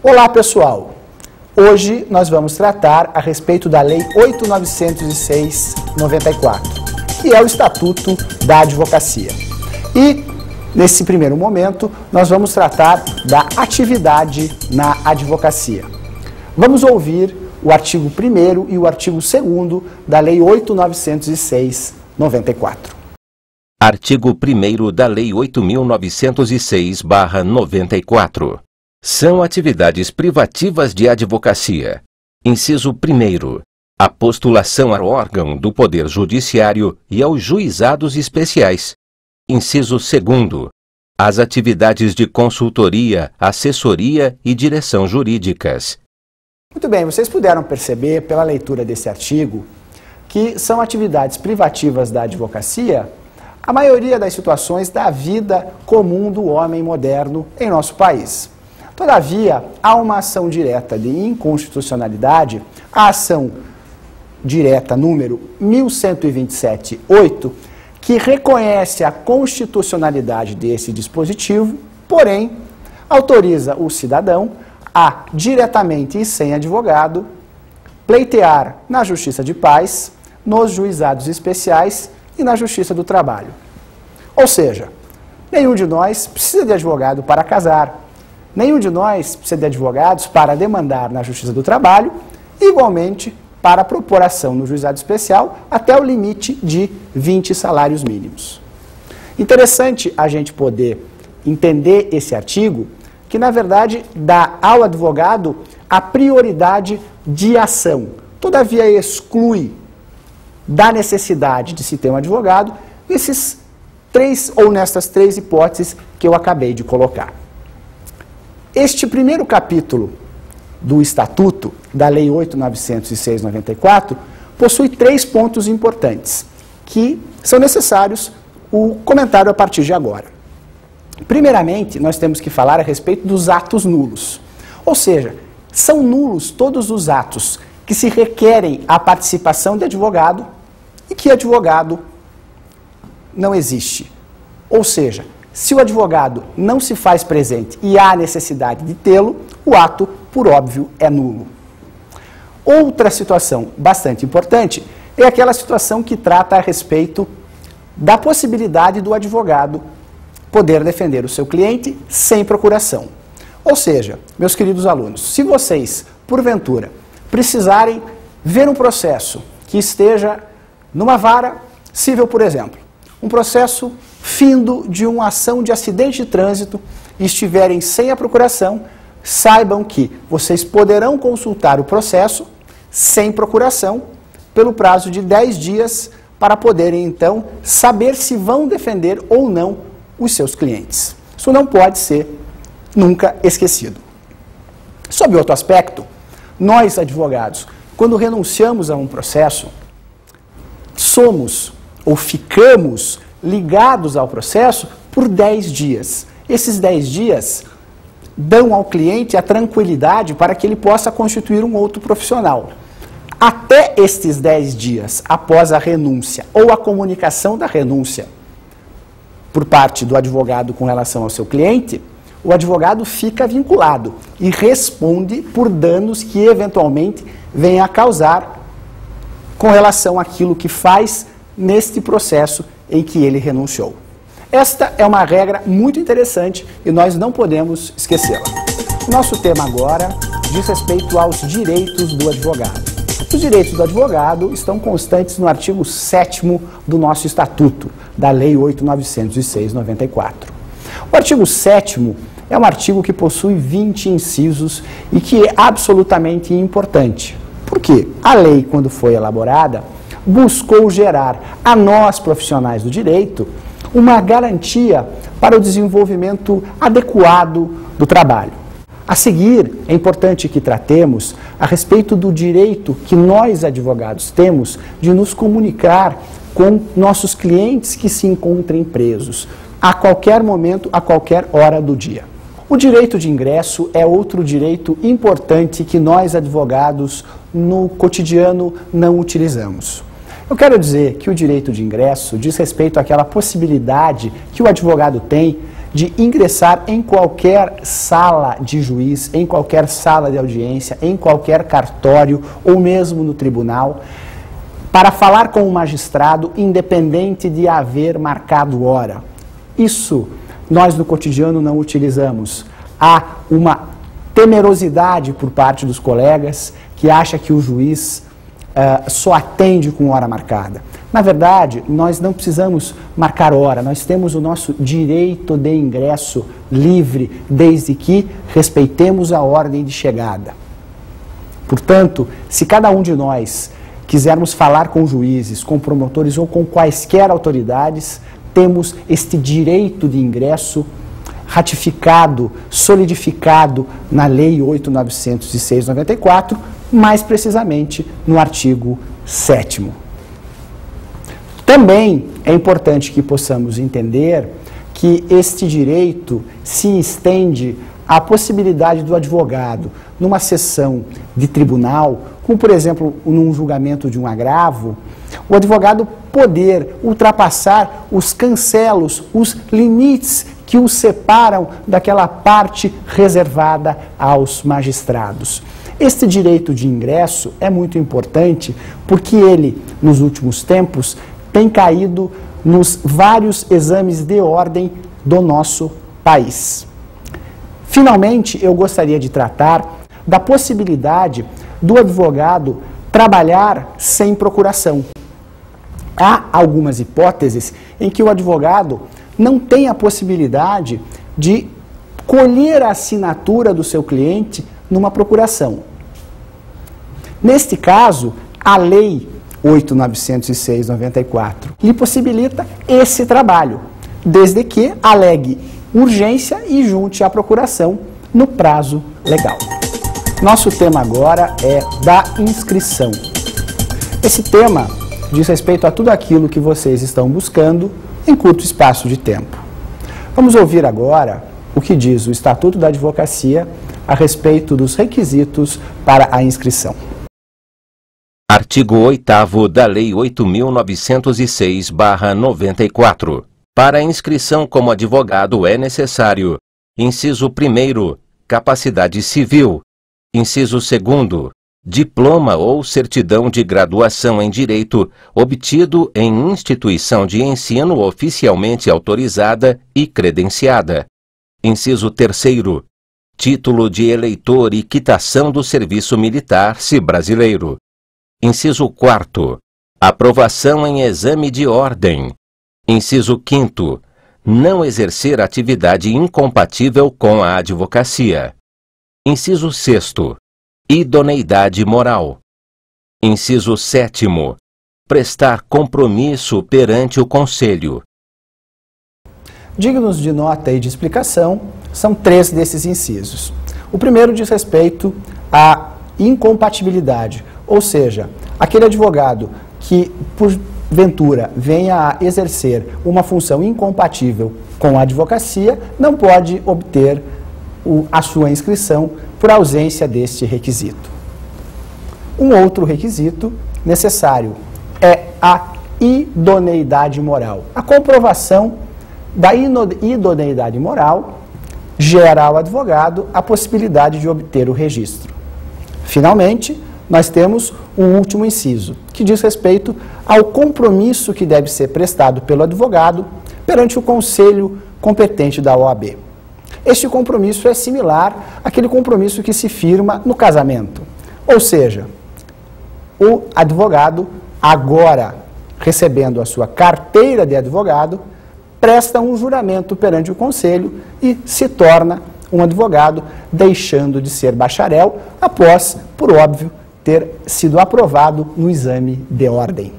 Olá, pessoal! Hoje nós vamos tratar a respeito da Lei 8.906/94, que é o Estatuto da Advocacia. E, nesse primeiro momento, nós vamos tratar da atividade na advocacia. Vamos ouvir o artigo 1º e o artigo 2º da Lei 8.906/94. Artigo 1º da Lei 8.906/94. São atividades privativas de advocacia. Inciso 1º. A postulação ao órgão do Poder Judiciário e aos juizados especiais. Inciso 2º. As atividades de consultoria, assessoria e direção jurídicas. Muito bem, vocês puderam perceber pela leitura desse artigo que são atividades privativas da advocacia a maioria das situações da vida comum do homem moderno em nosso país. Todavia, há uma ação direta de inconstitucionalidade, a ação direta número 1127/8, que reconhece a constitucionalidade desse dispositivo, porém, autoriza o cidadão a, diretamente e sem advogado, pleitear na Justiça de Paz, nos juizados especiais e na Justiça do Trabalho. Ou seja, nenhum de nós precisa de advogado para casar, nenhum de nós precisa de advogados para demandar na Justiça do Trabalho, igualmente para propor ação no juizado especial até o limite de 20 salários mínimos. Interessante a gente poder entender esse artigo, que na verdade dá ao advogado a prioridade de ação, todavia exclui da necessidade de se ter um advogado nestas três hipóteses que eu acabei de colocar. Este primeiro capítulo do Estatuto da Lei 8.906/94 possui 3 pontos importantes, que são necessários o comentário a partir de agora. Primeiramente, nós temos que falar a respeito dos atos nulos. Ou seja, são nulos todos os atos que se requerem a participação de advogado e que advogado não existe. Ou seja, se o advogado não se faz presente e há necessidade de tê-lo, o ato, por óbvio, é nulo. Outra situação bastante importante é aquela situação que trata a respeito da possibilidade do advogado poder defender o seu cliente sem procuração. Ou seja, meus queridos alunos, se vocês, porventura, precisarem ver um processo que esteja numa vara civil, por exemplo, um processo findo de uma ação de acidente de trânsito e estiverem sem a procuração, saibam que vocês poderão consultar o processo sem procuração pelo prazo de 10 dias para poderem, então, saber se vão defender ou não os seus clientes. Isso não pode ser nunca esquecido. Sob outro aspecto, nós, advogados, quando renunciamos a um processo, somos ou ficamos ligados ao processo por 10 dias. Esses 10 dias dão ao cliente a tranquilidade para que ele possa constituir um outro profissional. Até estes 10 dias após a renúncia ou a comunicação da renúncia por parte do advogado com relação ao seu cliente, o advogado fica vinculado e responde por danos que eventualmente venha a causar com relação àquilo que faz neste processo em que ele renunciou. Esta é uma regra muito interessante e nós não podemos esquecê-la. O nosso tema agora diz respeito aos direitos do advogado. Os direitos do advogado estão constantes no artigo 7º do nosso Estatuto, da Lei 8.906/94. O artigo 7º é um artigo que possui 20 incisos e que é absolutamente importante. Por quê? A lei, quando foi elaborada, buscou gerar a nós, profissionais do direito, uma garantia para o desenvolvimento adequado do trabalho. A seguir, é importante que tratemos a respeito do direito que nós, advogados, temos de nos comunicar com nossos clientes que se encontrem presos, a qualquer momento, a qualquer hora do dia. O direito de ingresso é outro direito importante que nós, advogados, no cotidiano não utilizamos. Eu quero dizer que o direito de ingresso diz respeito àquela possibilidade que o advogado tem de ingressar em qualquer sala de juiz, em qualquer sala de audiência, em qualquer cartório ou mesmo no tribunal, para falar com o magistrado, independente de haver marcado hora. Isso nós no cotidiano não utilizamos. Há uma temerosidade por parte dos colegas que acha que o juiz só atende com hora marcada. Na verdade, nós não precisamos marcar hora, nós temos o nosso direito de ingresso livre, desde que respeitemos a ordem de chegada. Portanto, se cada um de nós quisermos falar com juízes, com promotores ou com quaisquer autoridades, temos este direito de ingresso ratificado, solidificado na Lei 8.906/94, mais precisamente no artigo 7º. Também é importante que possamos entender que este direito se estende à possibilidade do advogado, numa sessão de tribunal, como por exemplo num julgamento de um agravo, o advogado poder ultrapassar os cancelos, os limites que os separam daquela parte reservada aos magistrados. Este direito de ingresso é muito importante porque ele, nos últimos tempos, tem caído nos vários exames de ordem do nosso país. Finalmente, eu gostaria de tratar da possibilidade do advogado trabalhar sem procuração. Há algumas hipóteses em que o advogado não tem a possibilidade de colher a assinatura do seu cliente numa procuração. Neste caso, a Lei 8.906/94 lhe possibilita esse trabalho, desde que alegue urgência e junte à procuração no prazo legal. Nosso tema agora é da inscrição. Esse tema diz respeito a tudo aquilo que vocês estão buscando em curto espaço de tempo. Vamos ouvir agora o que diz o Estatuto da Advocacia a respeito dos requisitos para a inscrição. Artigo 8º da Lei 8.906/94. Para a inscrição como advogado é necessário: inciso 1º, capacidade civil; inciso 2º, diploma ou certidão de graduação em Direito obtido em instituição de ensino oficialmente autorizada e credenciada; inciso 3º, título de eleitor e quitação do serviço militar se brasileiro; inciso 4º, aprovação em exame de ordem; inciso 5º, não exercer atividade incompatível com a advocacia; inciso 6º, idoneidade moral; inciso 7º, prestar compromisso perante o Conselho. Dignos de nota e de explicação são 3 desses incisos. O primeiro diz respeito à incompatibilidade, ou seja, aquele advogado que, porventura, venha a exercer uma função incompatível com a advocacia, não pode obter a sua inscrição por ausência deste requisito. Um outro requisito necessário é a idoneidade moral. A comprovação da idoneidade moral gera ao advogado a possibilidade de obter o registro. Finalmente, nós temos o último inciso, que diz respeito ao compromisso que deve ser prestado pelo advogado perante o conselho competente da OAB. Este compromisso é similar àquele compromisso que se firma no casamento. Ou seja, o advogado, agora recebendo a sua carteira de advogado, presta um juramento perante o conselho e se torna um advogado, deixando de ser bacharel após, por óbvio, ter sido aprovado no exame de ordem.